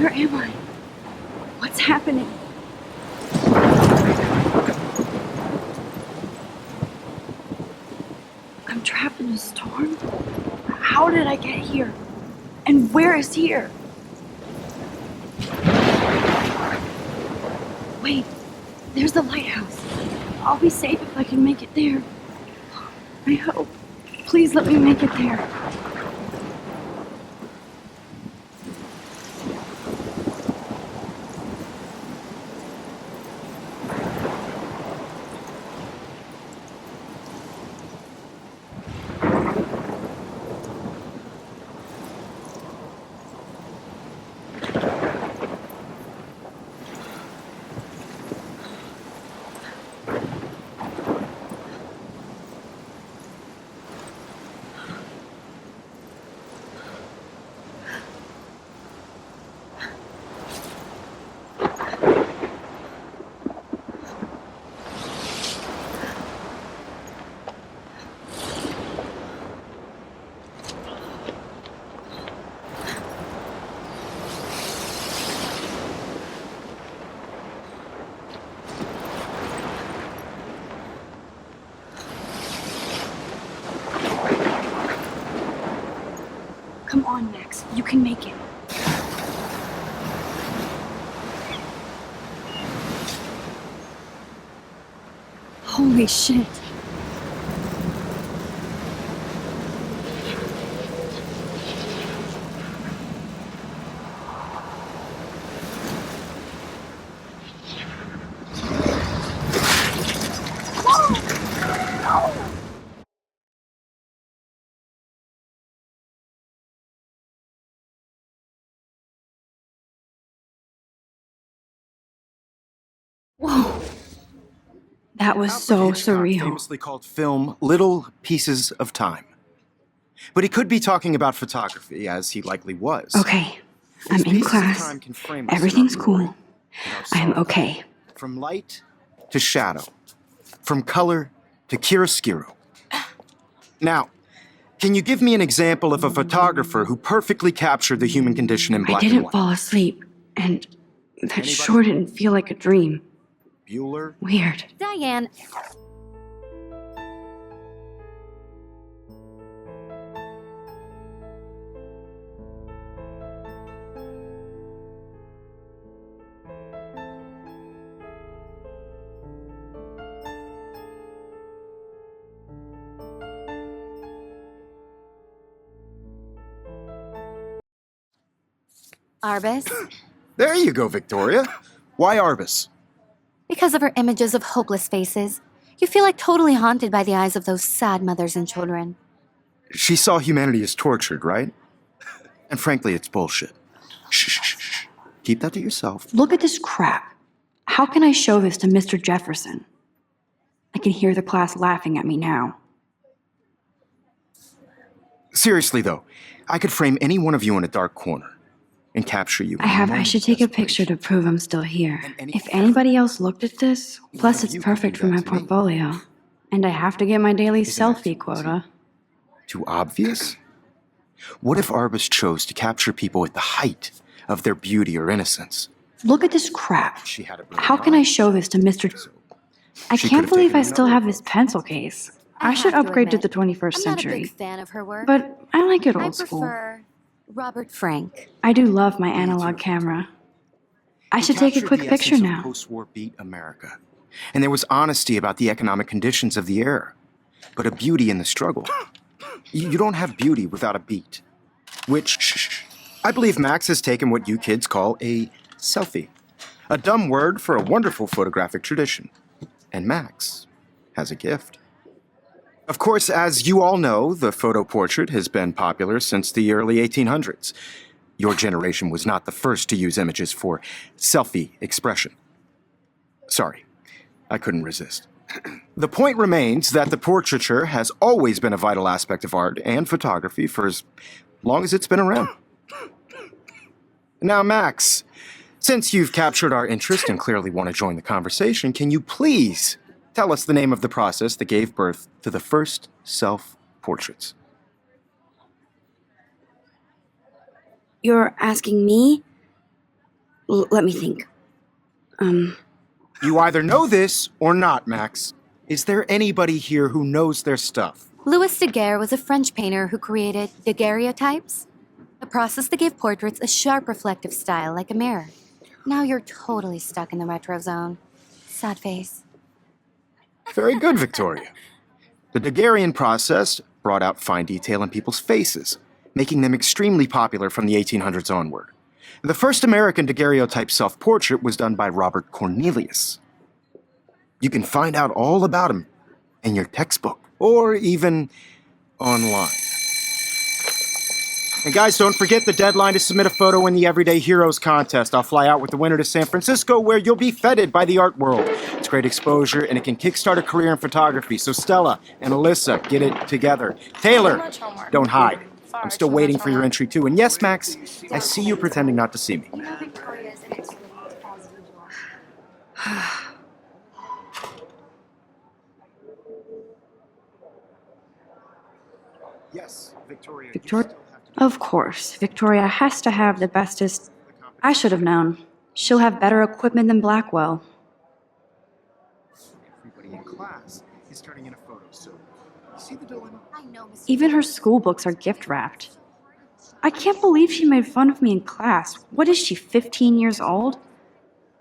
Where am I? What's happening? I'm trapped in a storm? How did I get here? And where is here? Wait, there's the lighthouse. I'll be safe if I can make it there. I hope. Please let me make it there. Come on, Max. You can make it. Holy shit. Whoa. That was so surreal. Famously called film Little Pieces of Time. But he could be talking about photography, as he likely was. Okay, I'm in class. Everything's cool. I'm okay. From light to shadow. From color to chiaroscuro. Now, can you give me an example of a photographer who perfectly captured the human condition in black and I didn't white? fall asleep, and that sure didn't feel like a dream. Bueller? Weird. Diane. Arbus? There you go, Victoria. Why Arbus? Because of her images of hopeless faces, you feel like totally haunted by the eyes of those sad mothers and children. She saw humanity as tortured, right? And frankly, it's bullshit. Shh, shh, shh. Keep that to yourself. Look at this crap. How can I show this to Mr. Jefferson? I can hear the class laughing at me now. Seriously, though, I could frame any one of you in a dark corner and capture you. I should take a picture to prove I'm still here. If anybody else looked at this, plus it's perfect for my portfolio. And I have to get my daily selfie quota. Too obvious? What if Arbus chose to capture people at the height of their beauty or innocence? Look at this crap. She had a How can I show this to Mr. I can't believe I still have this pencil case. I should upgrade to the 21st century. I'm not a big fan of her work. But I like it I old school. prefer Robert Frank. I do love my analog camera. I should take a quick picture now. Post-war beat America. And there was honesty about the economic conditions of the era, but a beauty in the struggle. You don't have beauty without a beat. Which, I believe Max has taken what you kids call a selfie. A dumb word for a wonderful photographic tradition. And Max has a gift. Of course, as you all know, the photo portrait has been popular since the early 1800s. Your generation was not the first to use images for selfie expression. Sorry, I couldn't resist. The point remains that the portraiture has always been a vital aspect of art and photography for as long as it's been around. Now, Max, since you've captured our interest and clearly want to join the conversation, can you please tell us the name of the process that gave birth to the first self-portraits? You're asking me? Let me think. You either know this or not, Max. Is there anybody here who knows their stuff? Louis Daguerre was a French painter who created daguerreotypes, a process that gave portraits a sharp reflective style like a mirror. Now you're totally stuck in the retro zone. Sad face. Very good, Victoria. The Daguerrean process brought out fine detail in people's faces, making them extremely popular from the 1800s onward. The first American daguerreotype self-portrait was done by Robert Cornelius. You can find out all about him in your textbook, or even online. And guys, don't forget the deadline to submit a photo in the Everyday Heroes contest. I'll fly out with the winner to San Francisco, where you'll be feted by the art world. It's great exposure, and it can kickstart a career in photography. So Stella and Alyssa, get it together. Taylor, don't hide. I'm still waiting for your entry, too. And yes, Max, I see you pretending not to see me. Yes, Victoria. Of course, Victoria has to have the bestest. I should have known. She'll have better equipment than Blackwell. Everybody in class is turning in a photo, so see the dilemma? Even her school books are gift wrapped. I can't believe she made fun of me in class. What is she, 15 years old?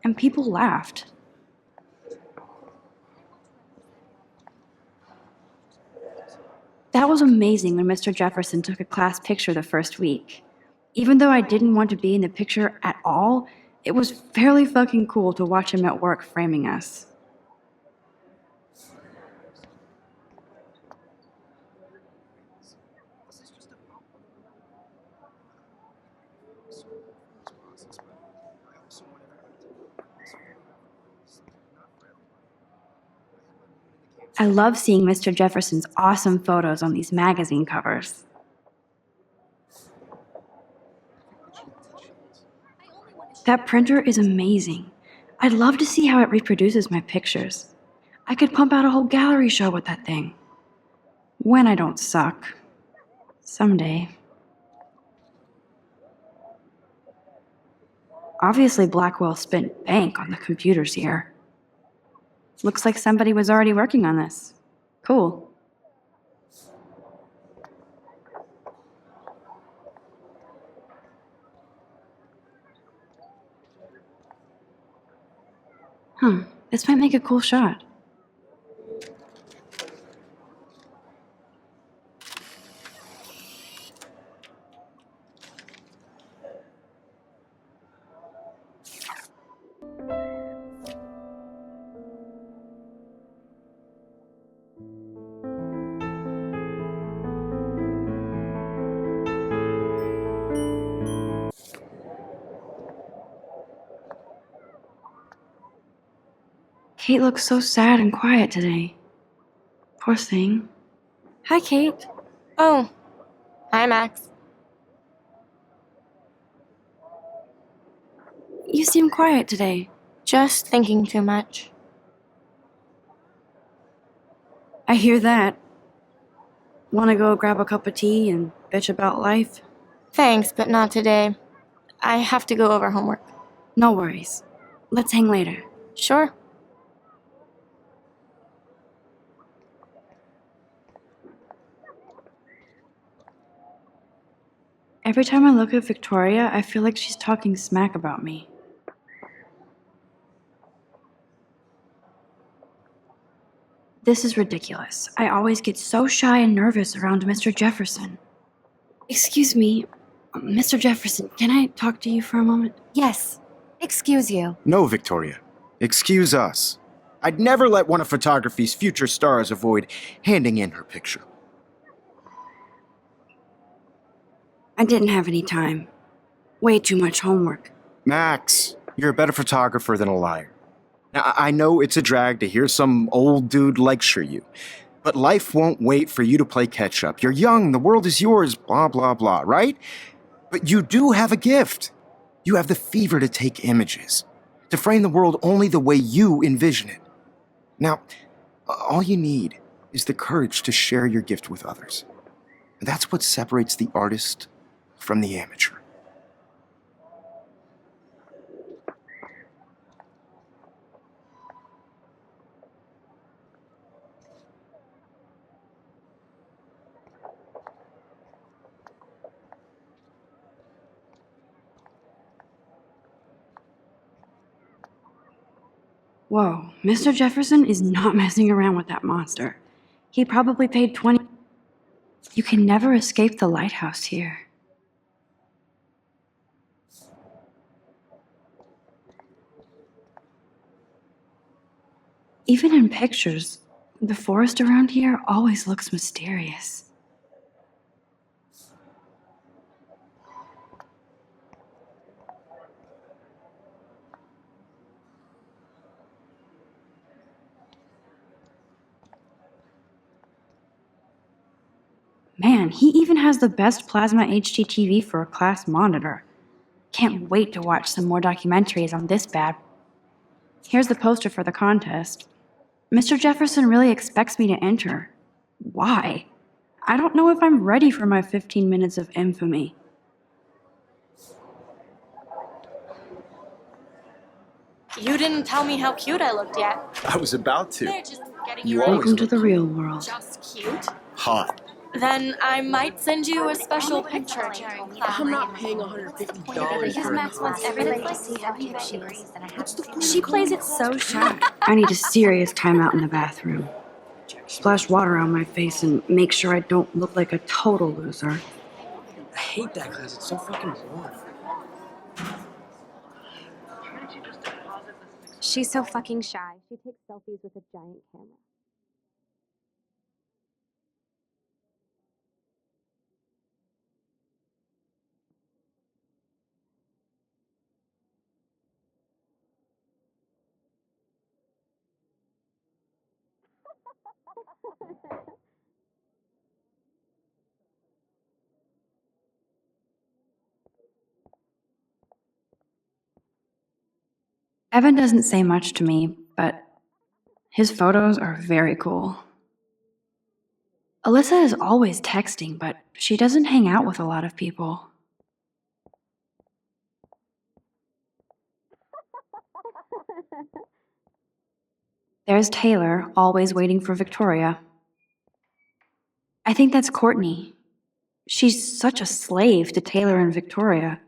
And people laughed. That was amazing when Mr. Jefferson took a class picture the first week. Even though I didn't want to be in the picture at all, it was fairly fucking cool to watch him at work framing us. I love seeing Mr. Jefferson's awesome photos on these magazine covers. That printer is amazing. I'd love to see how it reproduces my pictures. I could pump out a whole gallery show with that thing. When I don't suck. Someday. Obviously, Blackwell spent bank on the computers here. Looks like somebody was already working on this. Cool. This might make a cool shot. Kate looks so sad and quiet today. Poor thing. Hi, Kate. Oh, hi, Max. You seem quiet today. Just thinking too much. I hear that. Want to go grab a cup of tea and bitch about life? Thanks, but not today. I have to go over homework. No worries. Let's hang later. Sure. Every time I look at Victoria, I feel like she's talking smack about me. This is ridiculous. I always get so shy and nervous around Mr. Jefferson. Excuse me, Mr. Jefferson, can I talk to you for a moment? Yes. Excuse you. No, Victoria. Excuse us. I'd never let one of photography's future stars avoid handing in her picture. I didn't have any time. Way too much homework. Max, you're a better photographer than a liar. Now, I know it's a drag to hear some old dude lecture you, but life won't wait for you to play catch-up. You're young, the world is yours, blah, blah, blah, right? But you do have a gift. You have the fever to take images, to frame the world only the way you envision it. Now, all you need is the courage to share your gift with others. And that's what separates the artist from the amateur. Whoa, Mr. Jefferson is not messing around with that monster. He probably paid 20. You can never escape the lighthouse here. Even in pictures, the forest around here always looks mysterious. Man, he even has the best plasma HDTV for a class monitor. Can't wait to watch some more documentaries on this bad. Here's the poster for the contest. Mr. Jefferson really expects me to enter. Why? I don't know if I'm ready for my 15 minutes of infamy. You didn't tell me how cute I looked yet. I was about to. They're just getting You you always Welcome to look the real world. just cute. hot. Then I might send you a special picture. I'm not paying $150 Because for Max wants everybody to see how cute she is. She plays it so shy. I need a serious timeout in the bathroom. Splash water on my face and make sure I don't look like a total loser. I hate that class. It's so fucking boring. She's so fucking shy. She takes selfies with a giant camera. Evan doesn't say much to me, but his photos are very cool. Alyssa is always texting, but she doesn't hang out with a lot of people. There's Taylor, always waiting for Victoria. I think that's Courtney. She's such a slave to Taylor and Victoria.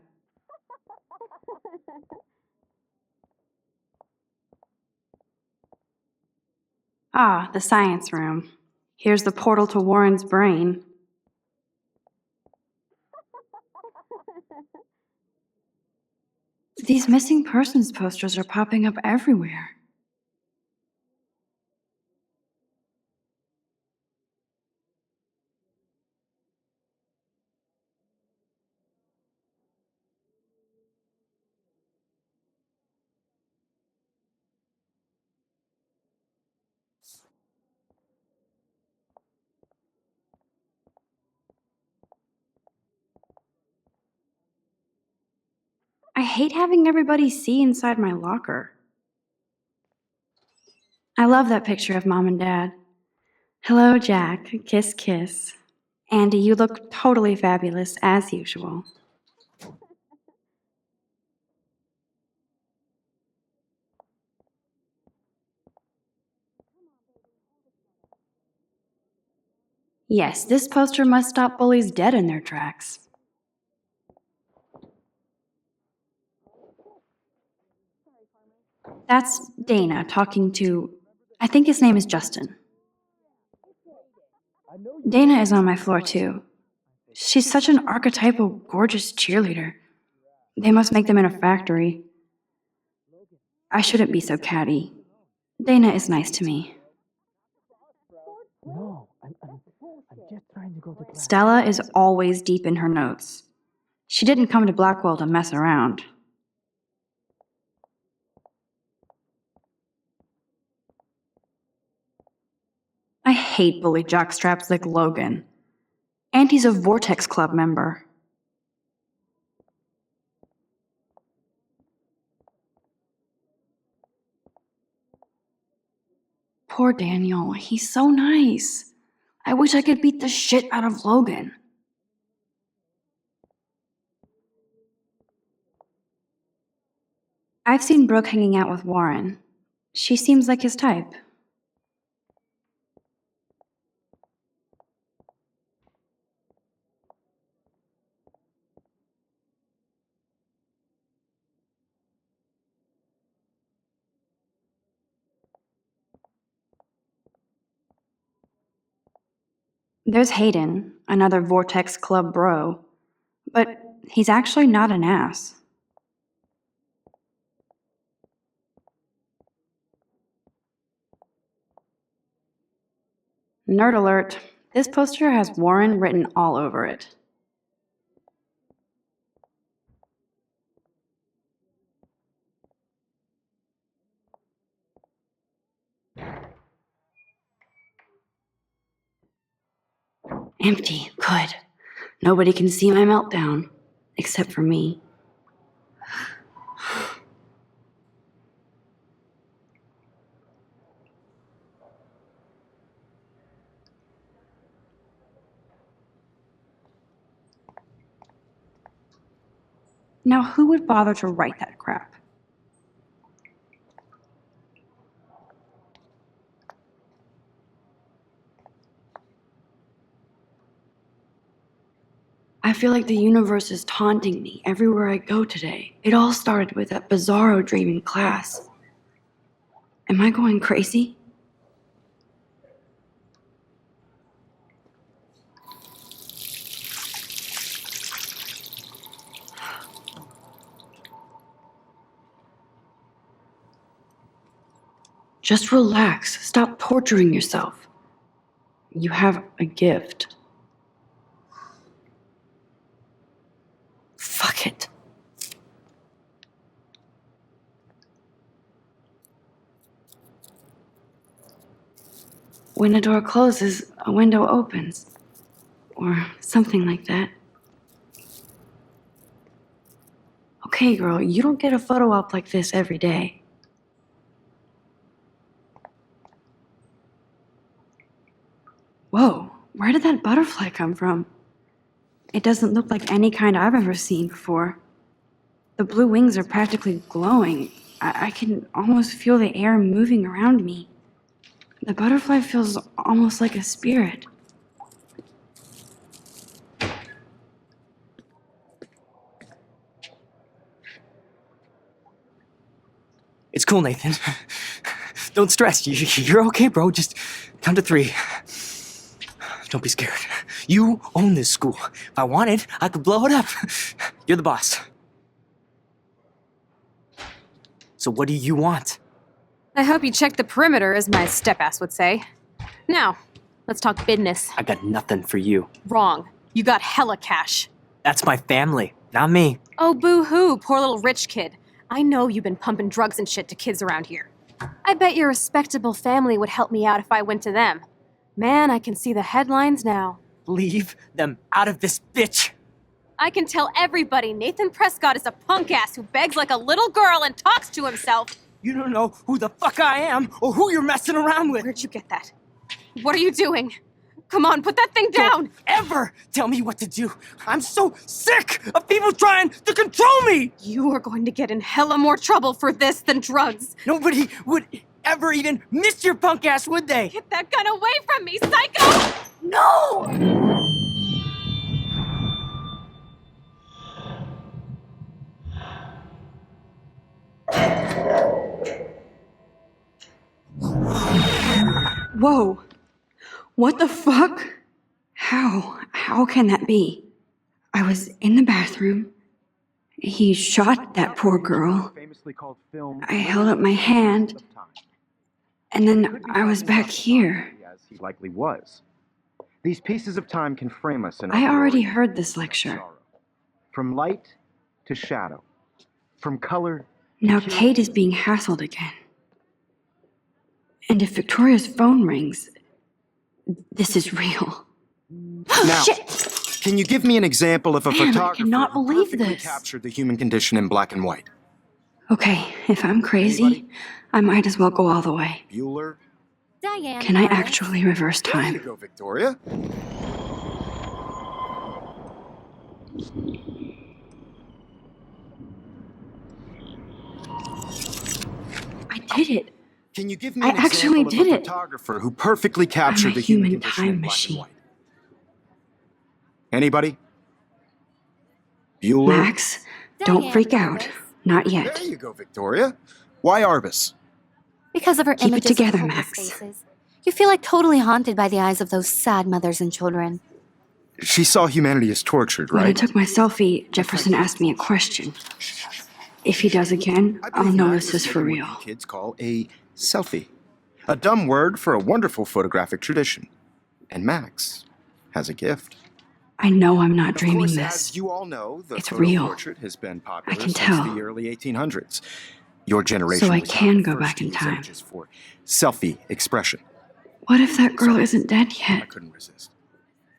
Ah, the science room. Here's the portal to Warren's brain. These missing persons posters are popping up everywhere. I hate having everybody see inside my locker. I love that picture of Mom and Dad. Hello, Jack. Kiss, kiss. Andy, you look totally fabulous, as usual. Yes, this poster must stop bullies dead in their tracks. That's Dana talking to, I think his name is Justin. Dana is on my floor too. She's such an archetypal, gorgeous cheerleader. They must make them in a factory. I shouldn't be so catty. Dana is nice to me. No, I'm just trying to go to class. Stella is always deep in her notes. She didn't come to Blackwell to mess around. I hate bully jockstraps like Logan. And he's a Vortex Club member. Poor Daniel, he's so nice. I wish I could beat the shit out of Logan. I've seen Brooke hanging out with Warren. She seems like his type. There's Hayden, another Vortex Club bro. But he's actually not an ass. Nerd alert. This poster has Warren written all over it. Empty. Good. Nobody can see my meltdown. Except for me. Now, who would bother to write that crap? I feel like the universe is taunting me everywhere I go today. It all started with that bizarro dream in class. Am I going crazy? Just relax. Stop torturing yourself. You have a gift. Fuck it. When a door closes, a window opens. Or something like that. Okay, girl, you don't get a photo op like this every day. Whoa, where did that butterfly come from? It doesn't look like any kind I've ever seen before. The blue wings are practically glowing. I can almost feel the air moving around me. The butterfly feels almost like a spirit. It's cool, Nathan. Don't stress. You're okay, bro. Just count to 3. Don't be scared. You own this school. If I wanted, I could blow it up. You're the boss. So what do you want? I hope you checked the perimeter, as my step-ass would say. Now, let's talk business. I got nothing for you. Wrong. You got hella cash. That's my family, not me. Oh, boo-hoo, poor little rich kid. I know you've been pumping drugs and shit to kids around here. I bet your respectable family would help me out if I went to them. Man, I can see the headlines now. Leave them out of this bitch. I can tell everybody Nathan Prescott is a punk ass who begs like a little girl and talks to himself. You don't know who the fuck I am or who you're messing around with. Where'd you get that? What are you doing? Come on, put that thing down! Don't ever tell me what to do. I'm so sick of people trying to control me! You are going to get in hella more trouble for this than drugs. Nobody would ever even miss your punk ass, would they? Get that gun away from me, psycho! No! Whoa. What the fuck? How can that be? I was in the bathroom. He shot that poor girl. Famously called film. I held up my hand. And then I was back here. As he likely was. These pieces of time can frame us in I our already glory heard this and lecture. sorrow. From light to shadow. From color to Now hue. Kate is being hassled again. And if Victoria's phone rings, this is real. Now, Shit! can you give me an example of a Man, I photographer cannot who believe perfectly this. captured the human condition in black and white? Okay, if I'm crazy, Anybody? I might as well go all the way. Bueller? Diane. Can I Lawrence. actually reverse There you time? go, Victoria. I did it. Can you give me I an actually example did of a it. photographer who perfectly captured I'm a the human human condition time in black machine. and white? Anybody? Bueller? Max, don't Diane freak out. Lawrence. Not There yet. you go, Victoria. Why Arbus? Because of her Keep it images of together, homeless Max. faces. You feel like totally haunted by the eyes of those sad mothers and children. She saw humanity as tortured, When I right? took my selfie, Jefferson asked me a question. If he does again, I I'll believe know Max this is for what real. you kids call a selfie. A dumb word for a wonderful photographic tradition. And Max has a gift. I know I'm not Of dreaming course, this. as you all know, the It's photo real. portrait has been popular can since tell. the early 1800s. Your generation So I was not can the go first back to in use time. images for selfie expression. What if that girl isn't dead I yet? couldn't resist.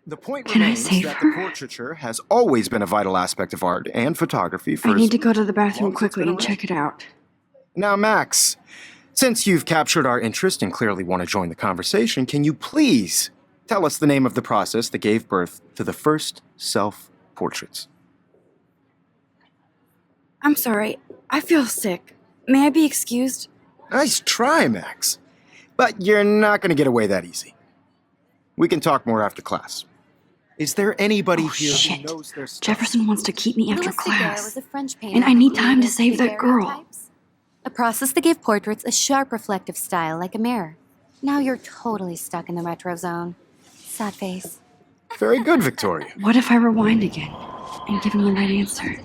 The point Can I remains save that her? the portraiture has always been a vital aspect of art and photography for I need as to go to the long bathroom as it's quickly been and around. check it out. Now, Max, since you've captured our interest and clearly want to join the conversation, can you please tell us the name of the process that gave birth to the first self-portraits? I'm sorry. I feel sick. May I be excused? Nice try, Max. But you're not going to get away that easy. We can talk more after class. Is there anybody Oh, here shit. who knows their stuff? Jefferson wants to keep me after Louis Daguerre class. was a French painter And I who need time to created save that girl. daguerreotypes, a process that gave portraits a sharp reflective style like a mirror. Now you're totally stuck in the retro zone. Sad face. Very good, Victoria. What if I rewind again and give him the right answer?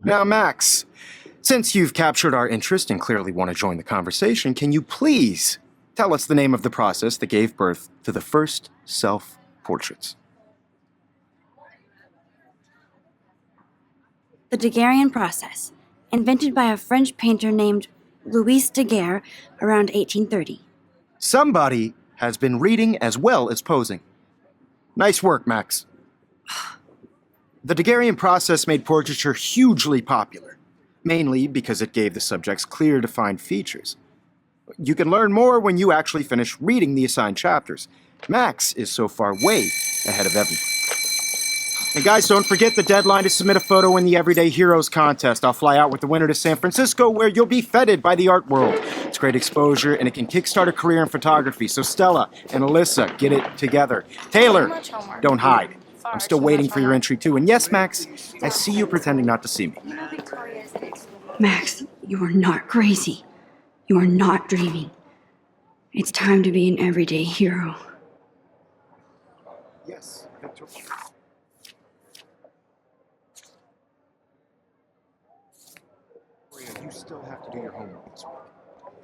Now, Max, since you've captured our interest and clearly want to join the conversation, can you please tell us the name of the process that gave birth to the first self-portraits? The Daguerrean process, invented by a French painter named Louis Daguerre around 1830. Somebody has been reading as well as posing. Nice work, Max. The Daguerrean process made portraiture hugely popular, mainly because it gave the subjects clear, defined features. You can learn more when you actually finish reading the assigned chapters. Max is so far way ahead of everyone. And guys, don't forget the deadline to submit a photo in the Everyday Heroes contest. I'll fly out with the winner to San Francisco, where you'll be feted by the art world. It's great exposure, and it can kickstart a career in photography. So Stella and Alyssa, get it together. Taylor, much homework. don't hide. Far I'm still too waiting much for your homework. entry, too. And yes, Max, I see you pretending not to see me. Max, you are not crazy. You are not dreaming. It's time to be an everyday hero. Yes, Victoria. You still have to do your homework this week.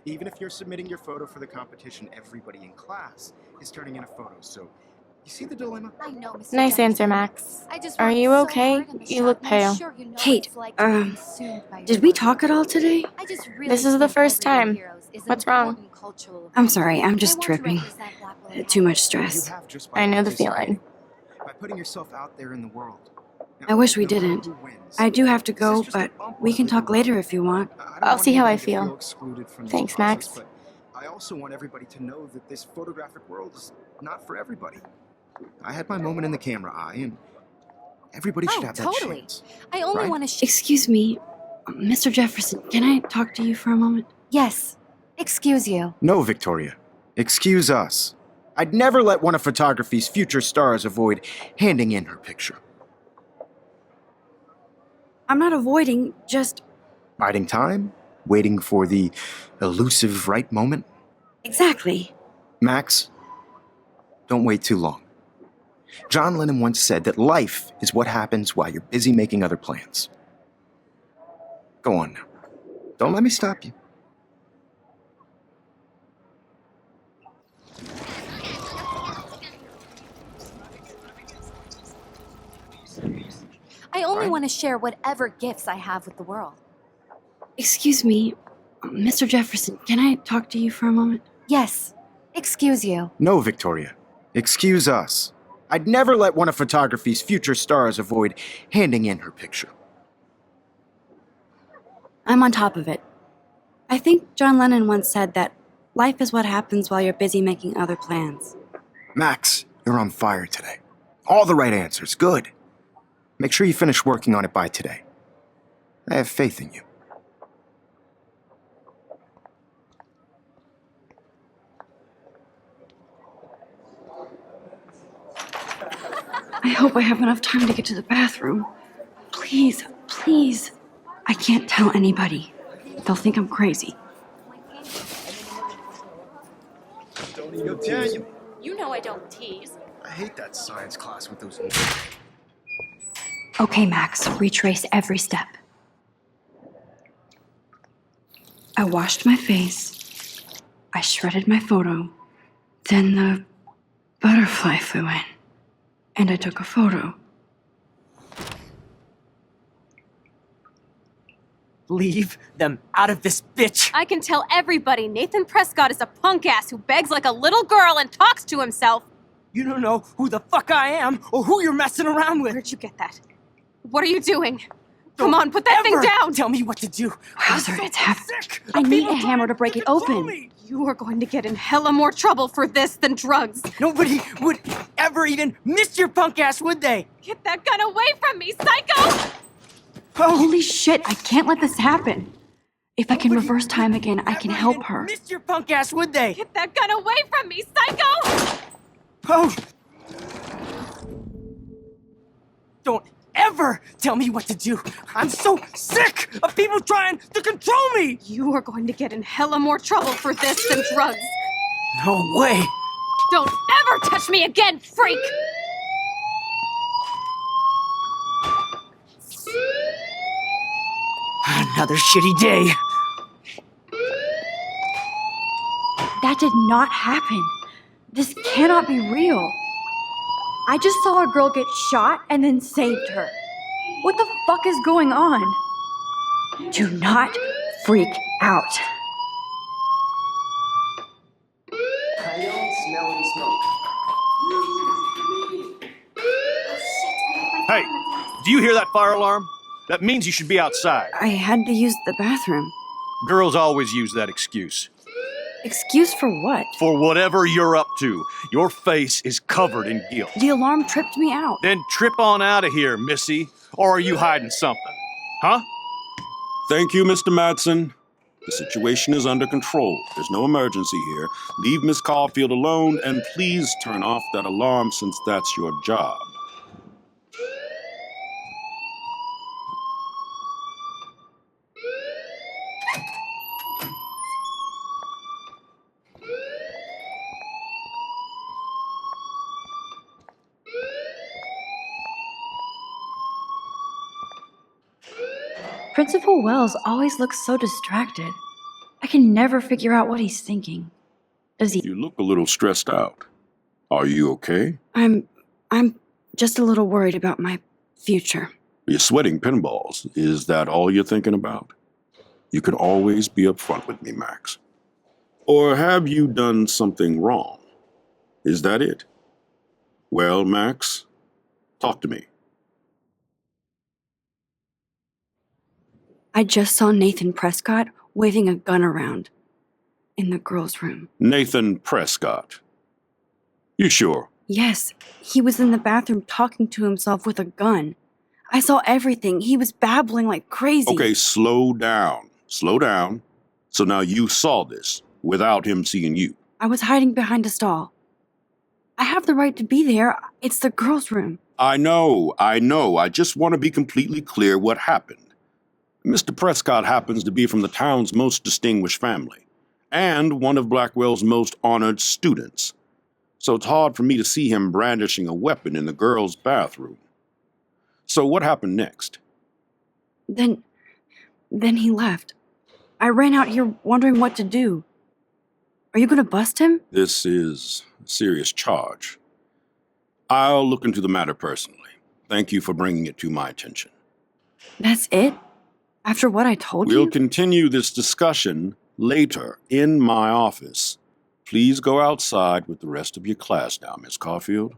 Even if you're submitting your photo for the competition, everybody in class is turning in a photo. So, you see the dilemma? I know, Mr. Nice Jefferson. answer, Max. I just Are worked you so okay? hard on the You shot, look and I'm pale. sure you know what Kate, it's like to be consumed by your Did we work. talk at all today? I just really This is the think first Everyday time. Heroes is an What's wrong? important cultural I'm event. sorry, I'm I just want to tripping. represent Black women Too much You stress. have just by I know the participating, feeling. by putting yourself out there in the world. Now, I wish we no matter didn't. who wins, I do have to this go, is just a but bump we on can the talk road. later if you want. I don't I'll want see how I anybody to feel. excluded from this Thanks, process, Max. But I also want everybody to know that this photographic world is not for everybody. I had my moment in the camera eye, and everybody should Oh, have that totally. chance. I only Right? want to Excuse me, Mr. Jefferson, can I talk to you for a moment? Yes. Excuse you. No, Victoria. Excuse us. I'd never let one of photography's future stars avoid handing in her picture. I'm not avoiding, just Biding time? Waiting for the elusive right moment? exactly. Max, don't wait too long. John Lennon once said that life is what happens while you're busy making other plans. Go on now. Don't let me stop you. I only Right. want to share whatever gifts I have with the world. Excuse me, Mr. Jefferson, can I talk to you for a moment? Yes. Excuse you. No, Victoria. Excuse us. I'd never let one of photography's future stars avoid handing in her picture. I'm on top of it. I think John Lennon once said that life is what happens while you're busy making other plans. Max, you're on fire today. All the right answers. Good. Make sure you finish working on it by today. I have faith in you. I hope I have enough time to get to the bathroom. Please, please. I can't tell anybody. they'll think I'm crazy. Yo, Daniel. You know I don't tease. I hate that science class with those. Okay, Max, retrace every step. I washed my face. I shredded my photo. Then the butterfly flew in. And I took a photo. Leave them out of this bitch. I can tell everybody Nathan Prescott is a punk ass who begs like a little girl and talks to himself. You don't know who the fuck I am or who you're messing around with. Where'd you get that? What are you doing? Come on, put that thing Ever down! Tell me what to do. Wowzer, it's happening. Sick I of need people a hammer trying to break it control open. me. You are going to get in hella more trouble for this than drugs. Nobody would ever even miss your punk ass, would they? Get that gun away from me, psycho! Oh, Holy shit, I can't let this happen. If I can nobody reverse time again, I can ever help even her. Miss your punk ass, would they? Get that gun away from me, psycho! Oh! Don't ever tell me what to do. I'm so sick of people trying to control me. You are going to get in hella more trouble for this than drugs. No way. Don't ever touch me again, freak! Another shitty day. That did not happen. This cannot be real. I just saw a girl get shot and then saved her. What the fuck is going on? Do not freak out. I don't smell any smoke. Hey, do you hear that fire alarm? That means you should be outside. I had to use the bathroom. Girls always use that excuse. Excuse for what? For whatever you're up to, your face is covered in guilt. The alarm tripped me out. Then trip on out of here, Missy. Or are you hiding something? Huh? Thank you, Mr. Madsen. The situation is under control. There's no emergency here. Leave Miss Caulfield alone, and please turn off that alarm since that's your job. Principal Wells always looks so distracted. I can never figure out what he's thinking. Does he? You look a little stressed out. Are you okay? I'm just a little worried about my future. You're sweating pinballs. Is that all you're thinking about? You can always be upfront with me, Max. Or have you done something wrong? Is that it? Well, Max, talk to me. I just saw Nathan Prescott waving a gun around in the girls' room. Nathan Prescott. You sure? Yes, he was in the bathroom talking to himself with a gun. I saw everything. He was babbling like crazy. Okay, slow down. Slow down. So now you saw this without him seeing you. I was hiding behind a stall. I have the right to be there. It's the girls' room. I know. I just want to be completely clear what happened. Mr. Prescott happens to be from the town's most distinguished family, and one of Blackwell's most honored students. So it's hard for me to see him brandishing a weapon in the girls' bathroom. So what happened next? Then he left. I ran out here wondering what to do. Are you gonna bust him? This is a serious charge. I'll look into the matter personally. Thank you for bringing it to my attention. That's it? After what I told We'll you? continue this discussion later in my office. Please go outside with the rest of your class now, Miss Caulfield.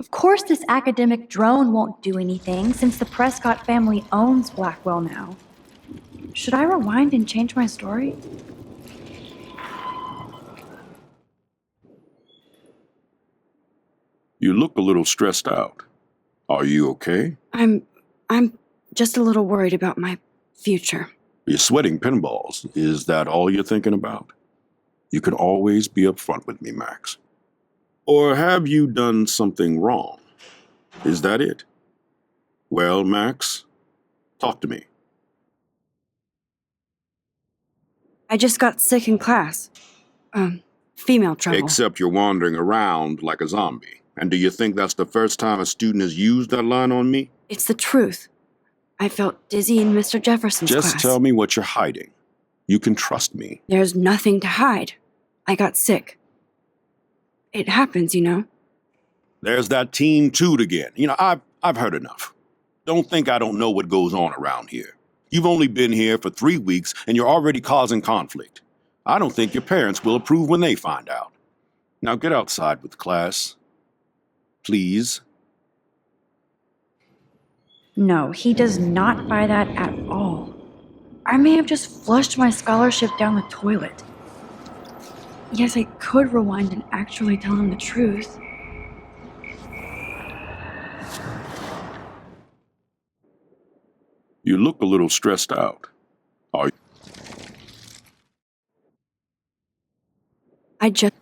Of course this academic drone won't do anything since the Prescott family owns Blackwell now. Should I rewind and change my story? You look a little stressed out. Are you okay? I'm just a little worried about my future. You're sweating pinballs. Is that all you're thinking about? You can always be upfront with me, Max. Or have you done something wrong? Is that it? Well, Max, talk to me. I just got sick in class. Female trouble. Except you're wandering around like a zombie. And do you think that's the first time a student has used that line on me? It's the truth. I felt dizzy in Mr. Jefferson's class. Just tell me what you're hiding. You can trust me. There's nothing to hide. I got sick. It happens, you know. There's that teen toot again. I've heard enough. Don't think I don't know what goes on around here. You've only been here for 3 weeks and you're already causing conflict. I don't think your parents will approve when they find out. Now get outside with class. Please. No, he does not buy that at all. I may have just flushed my scholarship down the toilet. Yes, I could rewind and actually tell him the truth. You look a little stressed out. Are you? I just...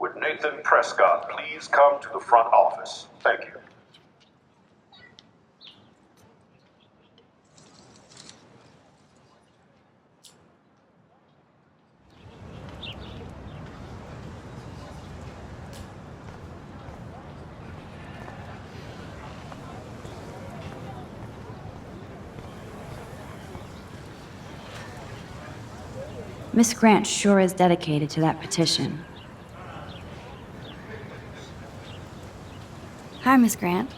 Would Nathan Prescott please come to the front office? Thank you. Miss Grant sure is dedicated to that petition. Hi, Miss Grant.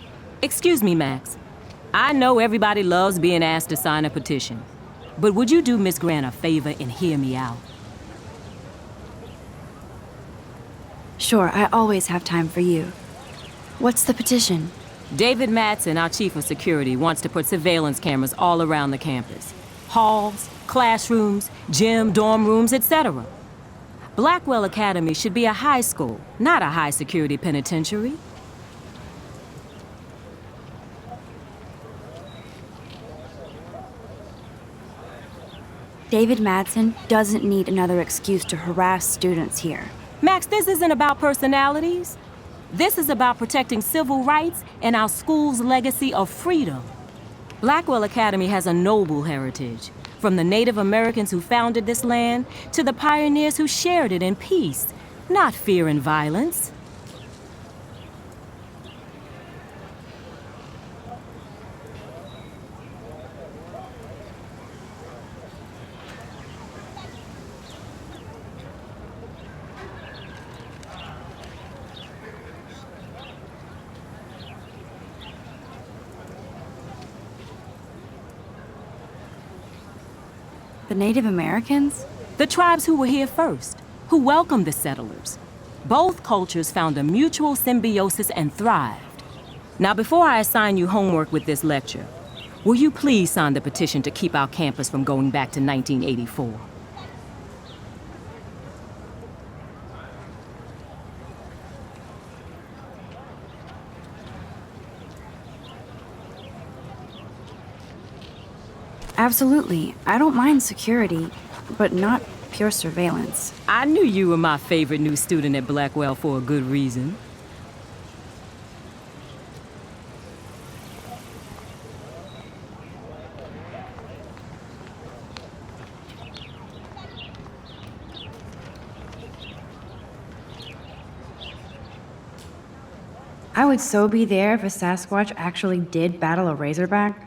Excuse me, Max. I know everybody loves being asked to sign a petition, but would you do Miss Grant a favor and hear me out? Sure, I always have time for you. What's the petition? David Matson, our chief of security, wants to put surveillance cameras all around the campus. Halls, classrooms, gym, dorm rooms, etc. Blackwell Academy should be a high school, not a high-security penitentiary. David Madsen doesn't need another excuse to harass students here. Max, this isn't about personalities. This is about protecting civil rights and our school's legacy of freedom. Blackwell Academy has a noble heritage, from the Native Americans who founded this land to the pioneers who shared it in peace, not fear and violence. The Native Americans? The tribes who were here first, who welcomed the settlers. Both cultures found a mutual symbiosis and thrived. Now, before I assign you homework with this lecture, will you please sign the petition to keep our campus from going back to 1984? Absolutely. I don't mind security, but not pure surveillance. I knew you were my favorite new student at Blackwell for a good reason. I would so be there if a Sasquatch actually did battle a Razorback.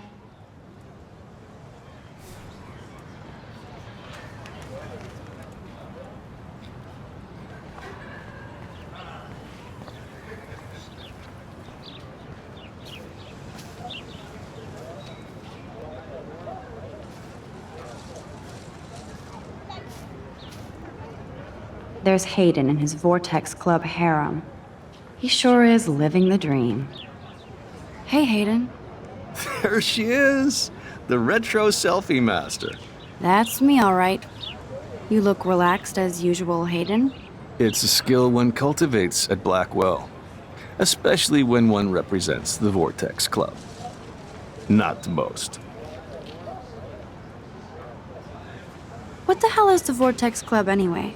there's Hayden and his Vortex Club harem. He sure is living the dream. Hey, Hayden. There she is, the retro selfie master. That's me, all right. You look relaxed as usual, Hayden. It's a skill one cultivates at Blackwell, especially when one represents the Vortex Club. Not to boast. What the hell is the Vortex Club anyway?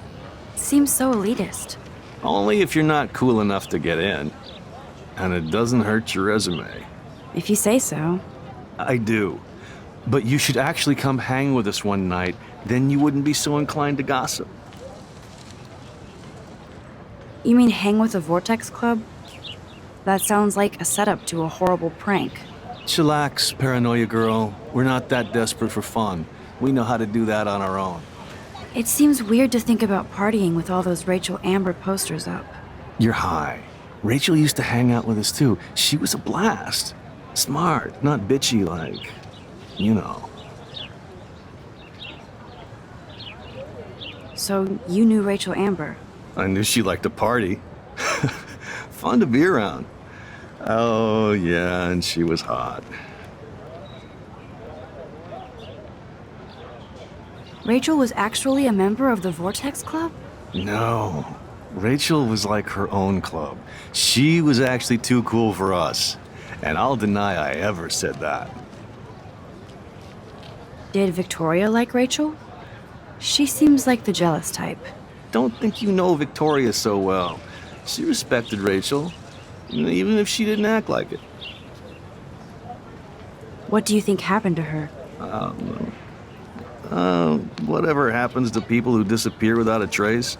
Seems so elitist. Only if you're not cool enough to get in. And it doesn't hurt your resume. If you say so. I do. But you should actually come hang with us one night, then you wouldn't be so inclined to gossip. You mean hang with the Vortex Club? That sounds like a setup to a horrible prank. Chillax, paranoia girl. We're not that desperate for fun. We know how to do that on our own. It seems weird to think about partying with all those Rachel Amber posters up. You're high. Rachel used to hang out with us too. She was a blast. Smart, not bitchy like, you know. So you knew Rachel Amber? I knew she liked to party. Fun to be around. Oh, yeah, and she was hot. Rachel was actually a member of the Vortex Club? No. Rachel was like her own club. She was actually too cool for us. And I'll deny I ever said that. Did Victoria like Rachel? She seems like the jealous type. Don't think you know Victoria so well. She respected Rachel, even if she didn't act like it. What do you think happened to her? Whatever happens to people who disappear without a trace.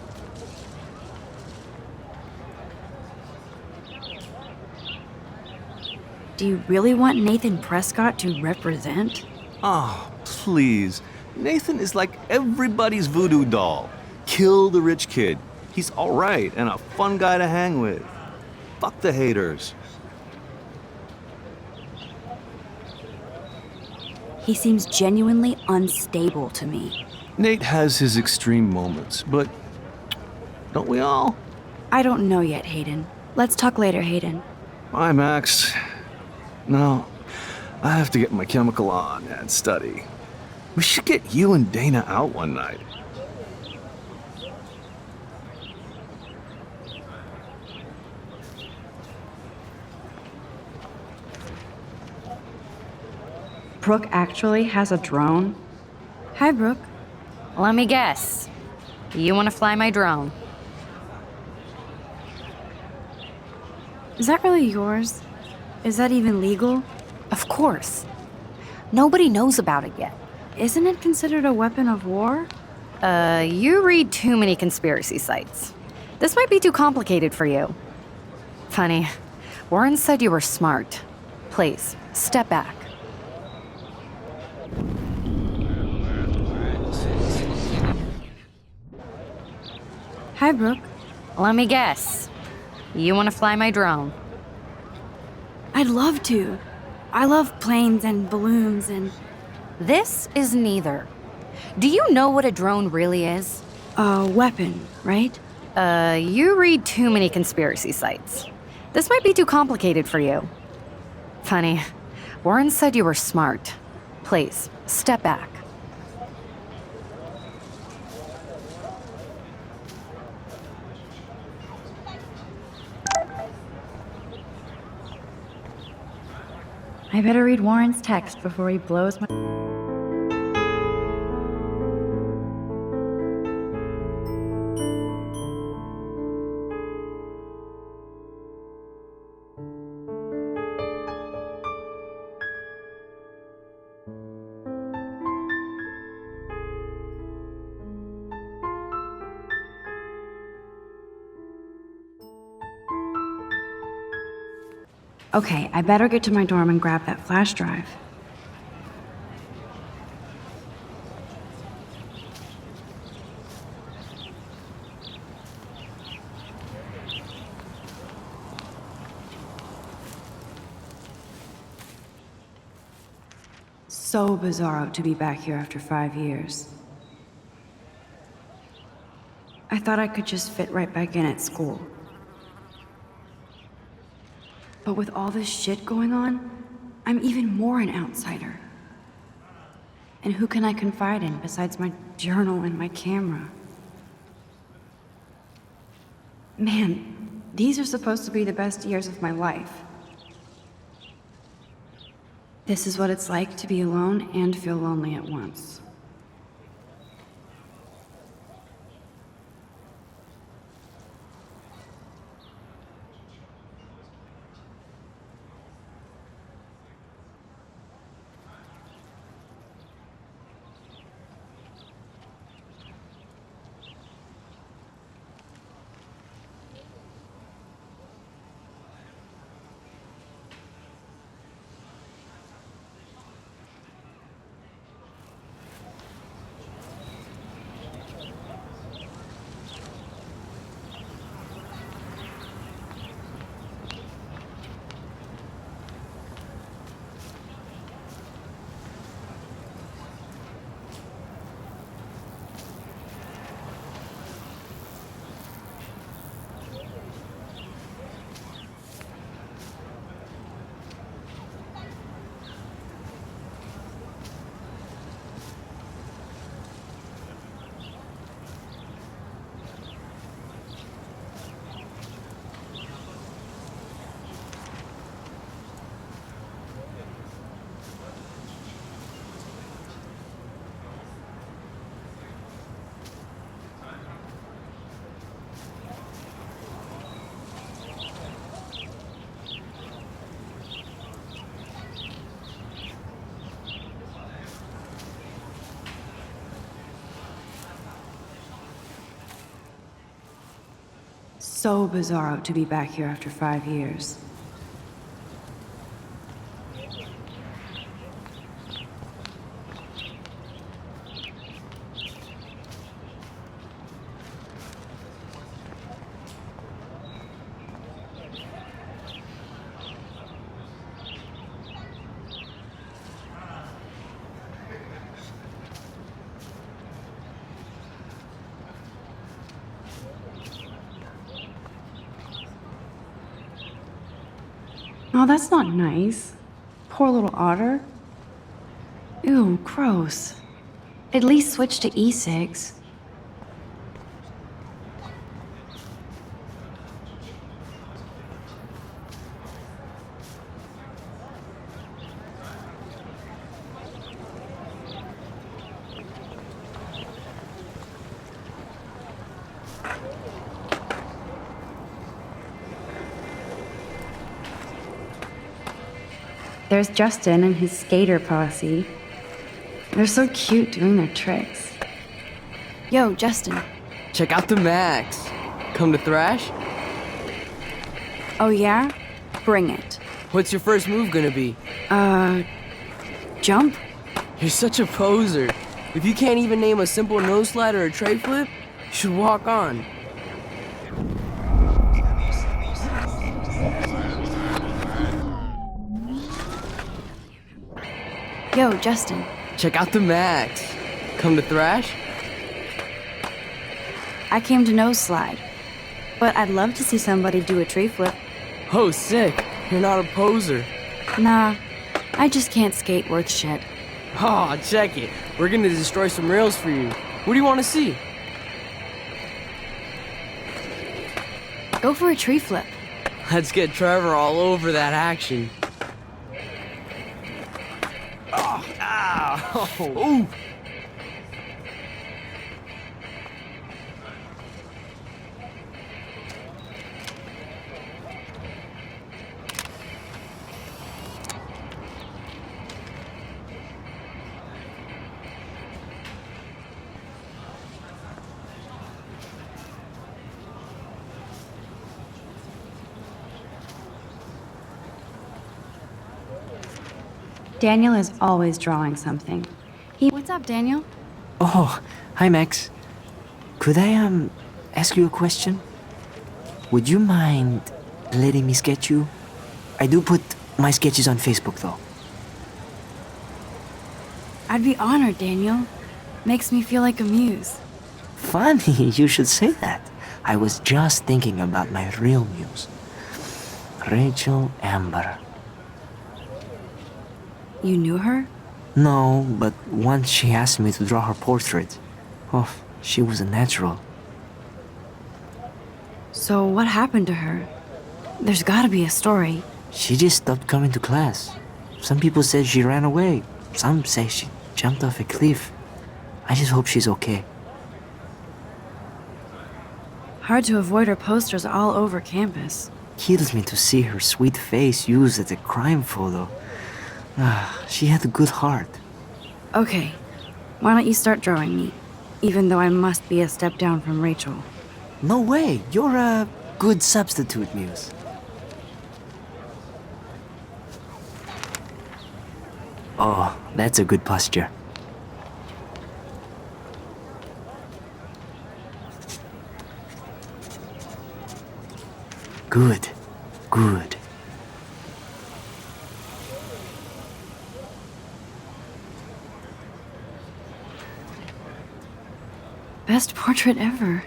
Do you really want Nathan Prescott to represent? Oh, please. Nathan is like everybody's voodoo doll. Kill the rich kid. He's all right and a fun guy to hang with. Fuck the haters. He seems genuinely unstable to me. Nate has his extreme moments, but don't we all? I don't know yet, Hayden. Let's talk later, Hayden. Bye, Max. No, I have to get my chemical on and study. We should get you and Dana out one night. Brooke actually has a drone? Hi, Brooke. Let me guess. You want to fly my drone? Is that really yours? Is that even legal? Of course. Nobody knows about it yet. Isn't it considered a weapon of war? You read too many conspiracy sites. This might be too complicated for you. Funny, Warren said you were smart. Please, step back. Hi, Brooke. Let me guess. You want to fly my drone? I'd love to. I love planes and balloons and... This is neither. Do you know what a drone really is? A weapon, right? You read too many conspiracy sites. This might be too complicated for you. Funny, Warren said you were smart. Please, step back. I better read Warren's text before he blows my... Okay, I better get to my dorm and grab that flash drive. So bizarro to be back here after 5 years. I thought I could just fit right back in at school. But with all this shit going on, I'm even more an outsider. And who can I confide in besides my journal and my camera? Man, these are supposed to be the best years of my life. This is what it's like to be alone and feel lonely at once. So bizarro to be back here after 5 years. Oh, that's not nice. Poor little otter. Ew, gross. At least switch to e-cigs. There's Justin and his skater posse. They're so cute doing their tricks. Yo, Justin. Check out the Max. Come to thrash? Oh yeah? Bring it. What's your first move gonna be? Jump? You're such a poser. If you can't even name a simple nose slide or a tray flip, you should walk on. Yo, Justin. Check out the Max. Come to thrash? I came to nose slide. But I'd love to see somebody do a tree flip. Oh, sick. You're not a poser. Nah, I just can't skate worth shit. Aw, check it. We're gonna destroy some rails for you. What do you want to see? Go for a tree flip. Let's get Trevor all over that action. Oh, ow! Ooh! Daniel is always drawing something. What's up, Daniel? Oh, hi, Max. Could I, ask you a question? Would you mind letting me sketch you? I do put my sketches on Facebook, though. I'd be honored, Daniel. Makes me feel like a muse. Funny you should say that. I was just thinking about my real muse, Rachel Amber. You knew her? No, but once she asked me to draw her portrait. Oh, she was a natural. So what happened to her? There's gotta be a story. She just stopped coming to class. Some people said she ran away. Some say she jumped off a cliff. I just hope she's okay. Hard to avoid her posters all over campus. Kills me to see her sweet face used as a crime photo. She had a good heart. Okay, why don't you start drawing me? Even though I must be a step down from Rachel. No way, you're a good substitute, Muse. Oh, that's a good posture. Good, good. Best portrait ever.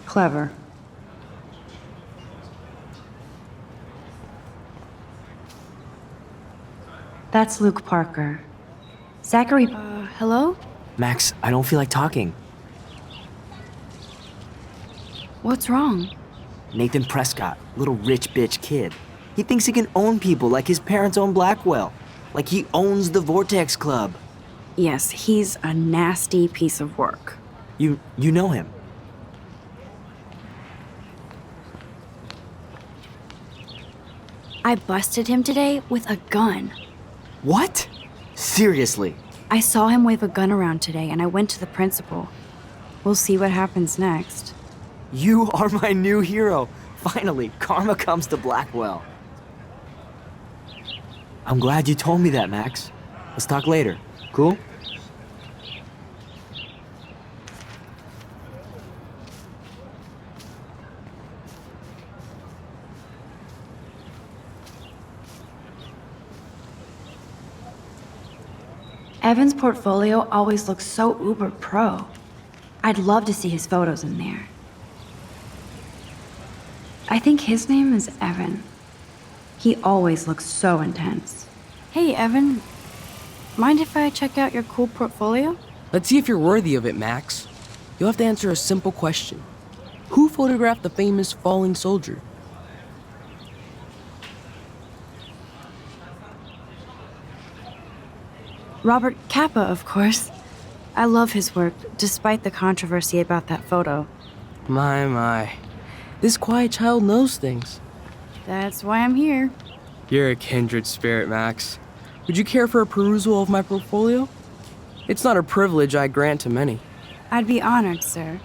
Clever. That's Luke Parker. Zachary, hello? Max, I don't feel like talking. What's wrong? Nathan Prescott, little rich bitch kid. He thinks he can own people like his parents own Blackwell. Like he owns the Vortex Club. Yes, he's a nasty piece of work. You know him? I busted him today with a gun. What? Seriously? I saw him wave a gun around today and I went to the principal. We'll see what happens next. You are my new hero. Finally, karma comes to Blackwell. I'm glad you told me that, Max. Let's talk later. Cool? Evan's portfolio always looks so uber pro. I'd love to see his photos in there. I think his name is Evan. He always looks so intense. Hey, Evan. Mind if I check out your cool portfolio? Let's see if you're worthy of it, Max. You'll have to answer a simple question. Who photographed the famous falling soldier? Robert Capa, of course. I love his work, despite the controversy about that photo. My. This quiet child knows things. That's why I'm here. You're a kindred spirit, Max. Would you care for a perusal of my portfolio? It's not a privilege I grant to many. I'd be honored, sir.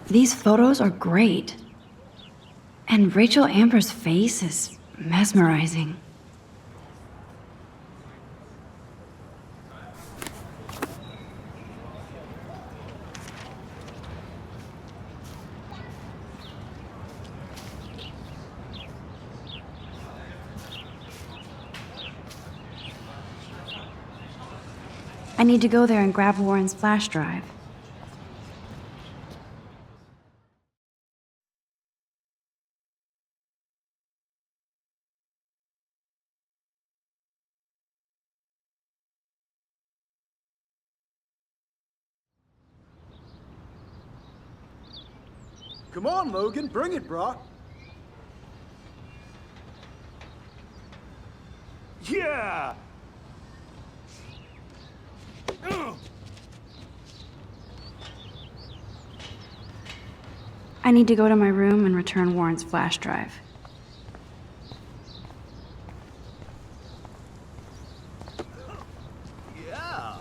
These photos are great. And Rachel Amber's face is mesmerizing. I need to go there and grab Warren's flash drive. Come on, Logan, bring it, brah. Yeah! I need to go to my room and return Warren's flash drive. Yeah!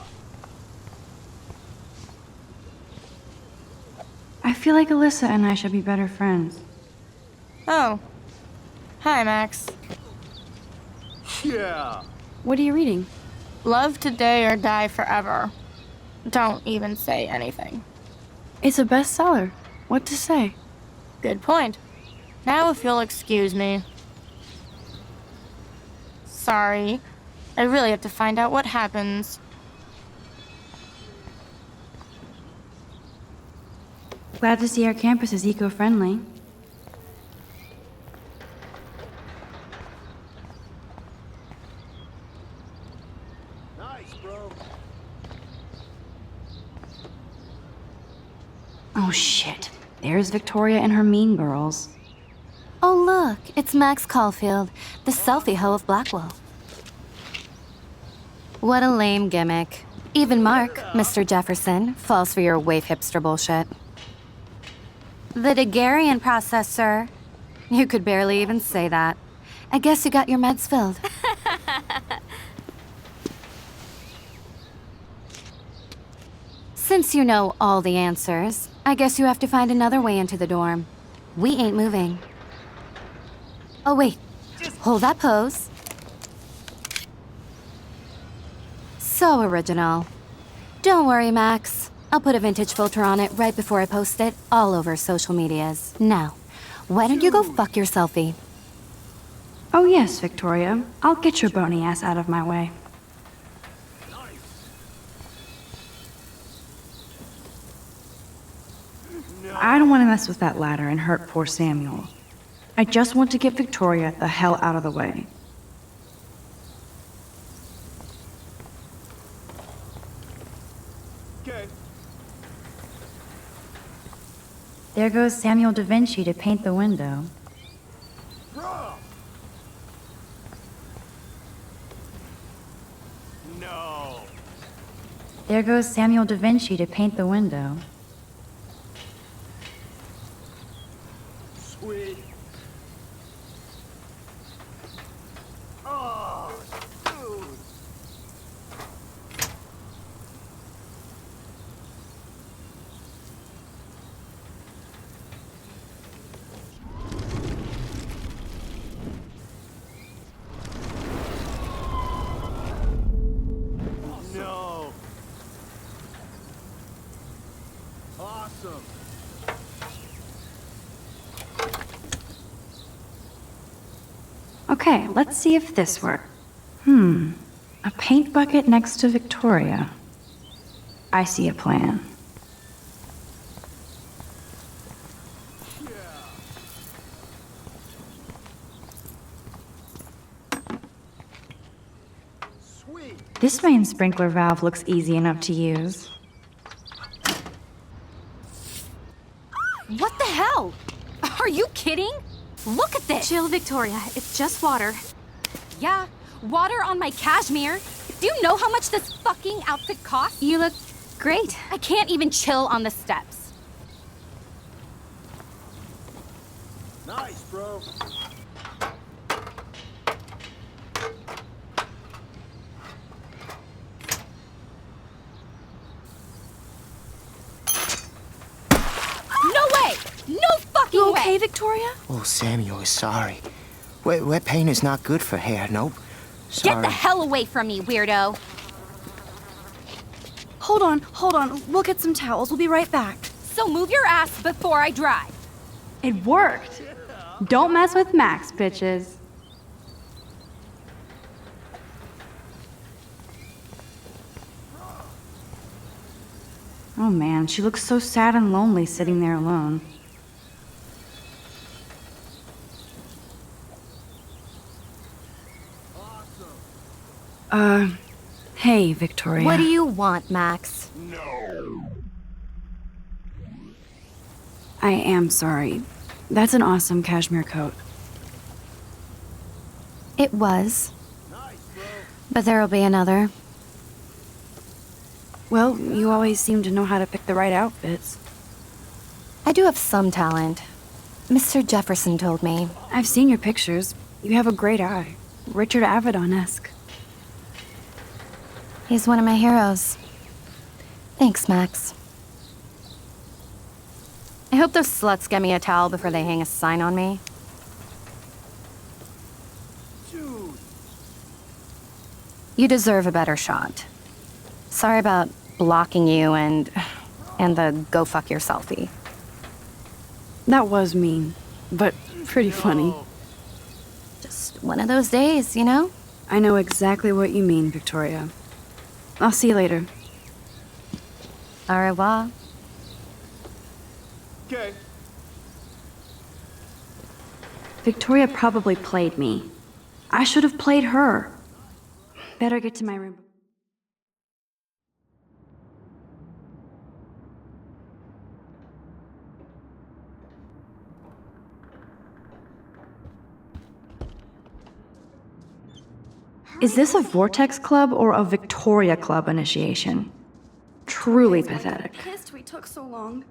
I feel like Alyssa and I should be better friends. Oh. Hi, Max. Yeah! What are you reading? Love today or die forever. Don't even say anything. It's a bestseller. What to say? Good point. Now if you'll excuse me. Sorry. I really have to find out what happens. Glad to see our campus is eco-friendly. Nice, bro. Oh shit. There's Victoria and her mean girls. Oh, look, it's Max Caulfield, the selfie hoe of Blackwell. What a lame gimmick. Even Mark, Mr. Jefferson, falls for your wave hipster bullshit. The Daguerrean process, sir. You could barely even say that. I guess you got your meds filled. Since you know all the answers, I guess you have to find another way into the dorm. We ain't moving. Oh, wait. Hold that pose. So original. Don't worry, Max. I'll put a vintage filter on it right before I post it all over social medias. Now, why don't you go fuck your selfie? Oh yes, Victoria. I'll get your bony ass out of my way. I don't want to mess with that ladder and hurt poor Samuel. I just want to get Victoria the hell out of the way. Okay. There goes Samuel da Vinci to paint the window. Bruh. No. There goes Samuel da Vinci to paint the window. Sweet. Oh, dude. No. Awesome. Okay, let's see if this works. A paint bucket next to Victoria. I see a plan. Sweet. This main sprinkler valve looks easy enough to use. What the hell? Are you kidding? Look at this! Chill, Victoria. It's just water. Yeah, water on my cashmere. Do you know how much this fucking outfit costs? You look great. I can't even chill on the steps. Nice, bro. No way! No fucking You way! okay, Victoria? Oh, Samuel is sorry. Wet paint is not good for hair, nope. Sorry. Get the hell away from me, weirdo! Hold on. We'll get some towels. We'll be right back. So move your ass before I drive. It worked. Don't mess with Max, bitches. Oh man, she looks so sad and lonely sitting there alone. Hey, Victoria. What do you want, Max? I am sorry. That's an awesome cashmere coat. It was. But there'll be another. Well, you always seem to know how to pick the right outfits. I do have some talent. Mr. Jefferson told me. I've seen your pictures. You have a great eye. Richard Avedon-esque. He's one of my heroes. Thanks, Max. I hope those sluts get me a towel before they hang a sign on me. You deserve a better shot. Sorry about blocking you and the go fuck your selfie. That was mean, but pretty funny. Just one of those days, you know? I know exactly what you mean, Victoria. I'll see you later. Au revoir. Okay. Victoria probably played me. I should have played her. Better get to my room. Is this a Vortex Club or a Victoria Club initiation? Truly pathetic. Pissed we took so long.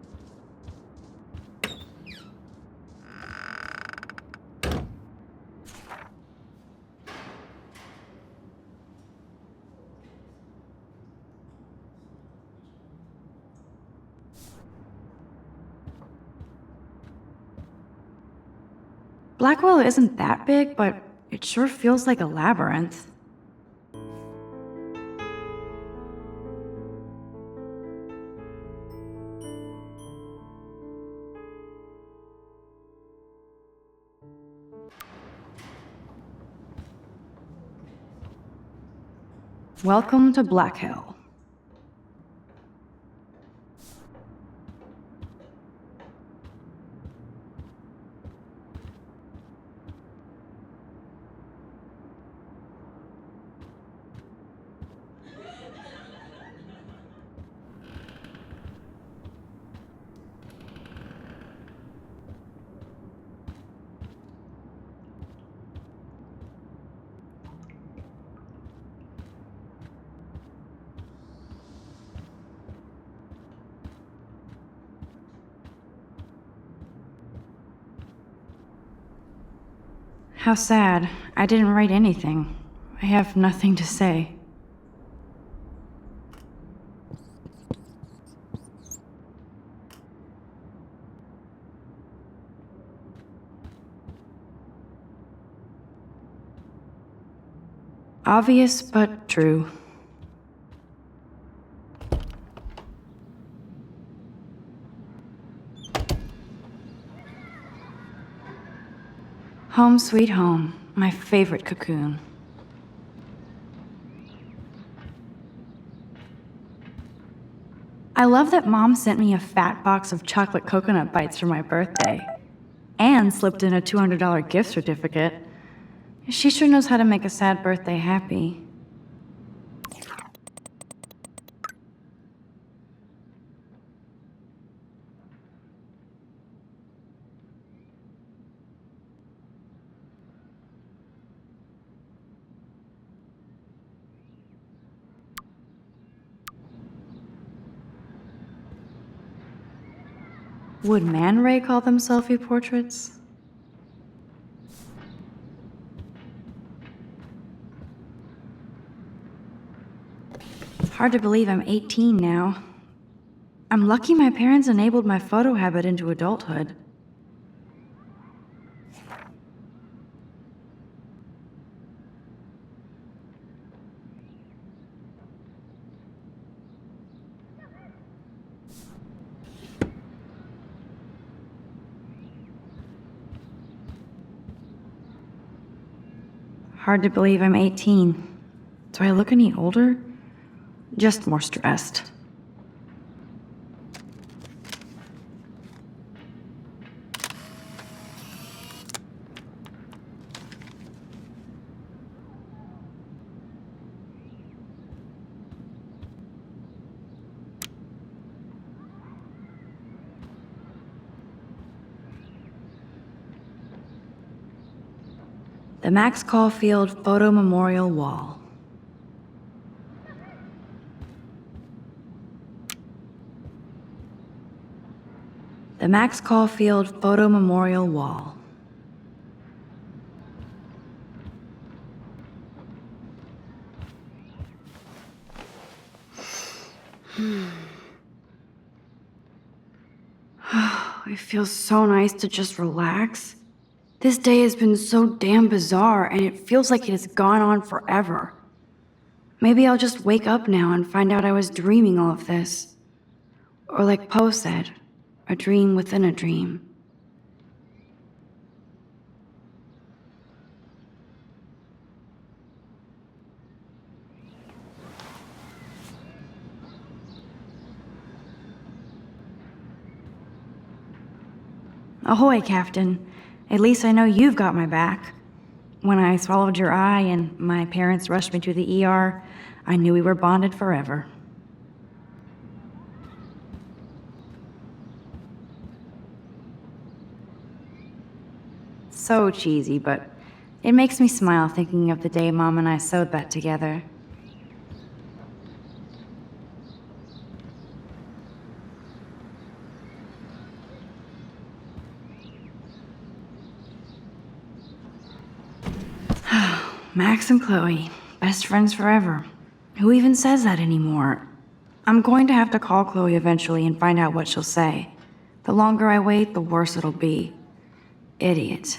Blackwell isn't that big, but it sure feels like a labyrinth. Welcome to Black Hill. How sad. I didn't write anything. I have nothing to say. Obvious but true. Home sweet home, my favorite cocoon. I love that Mom sent me a fat box of chocolate coconut bites for my birthday, and slipped in a $200 gift certificate. She sure knows how to make a sad birthday happy. Would Man Ray call them selfie portraits? Hard to believe I'm 18 now. I'm lucky my parents enabled my photo habit into adulthood. Hard to believe I'm 18. Do I look any older? Just more stressed. The Max Caulfield Photo Memorial Wall. The Max Caulfield Photo Memorial Wall. It feels so nice to just relax. This day has been so damn bizarre, and it feels like it has gone on forever. Maybe I'll just wake up now and find out I was dreaming all of this. Or like Poe said, a dream within a dream. Ahoy, Captain. At least I know you've got my back. When I swallowed your eye and my parents rushed me to the ER, I knew we were bonded forever. So cheesy, but it makes me smile thinking of the day Mom and I sewed that together. Max and Chloe, best friends forever. Who even says that anymore? I'm going to have to call Chloe eventually and find out what she'll say. The longer I wait, the worse it'll be. Idiot.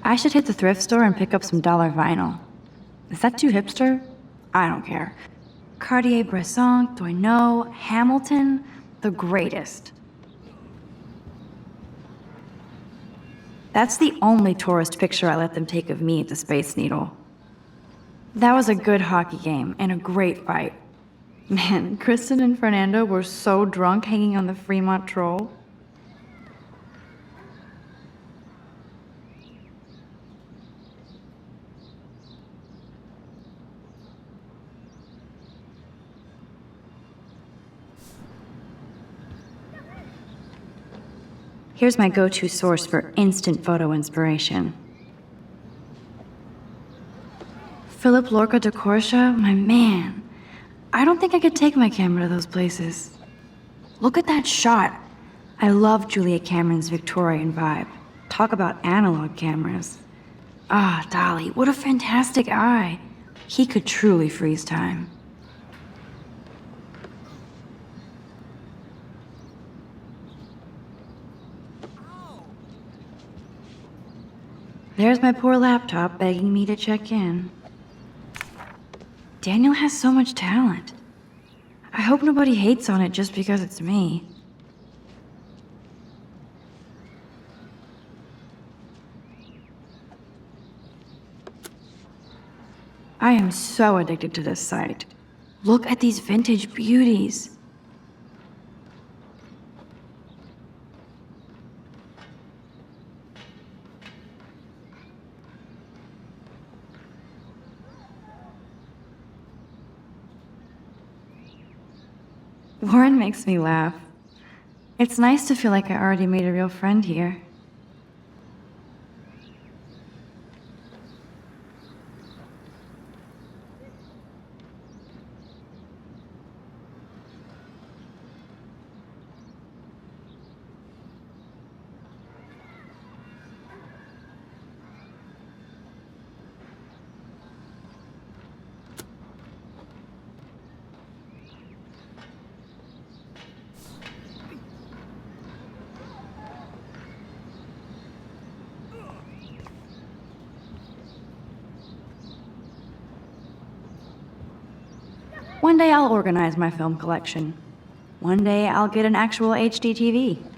I should hit the thrift store and pick up some dollar vinyl. Is that too hipster? I don't care. Cartier-Bresson, Doisneau, Hamilton, the greatest. That's the only tourist picture I let them take of me at the Space Needle. That was a good hockey game and a great fight. Man, Kristen and Fernando were so drunk hanging on the Fremont Troll. Here's my go-to source for instant photo inspiration. Philip Lorca de Corsia, my man. I don't think I could take my camera to those places. Look at that shot. I love Julia Cameron's Victorian vibe. Talk about analog cameras. Ah, Dolly, what a fantastic eye. He could truly freeze time. There's my poor laptop begging me to check in. Daniel has so much talent. I hope nobody hates on it just because it's me. I am so addicted to this site. Look at these vintage beauties. Warren makes me laugh. It's nice to feel like I already made a real friend here. One day I'll organize my film collection. One day I'll get an actual HD TV.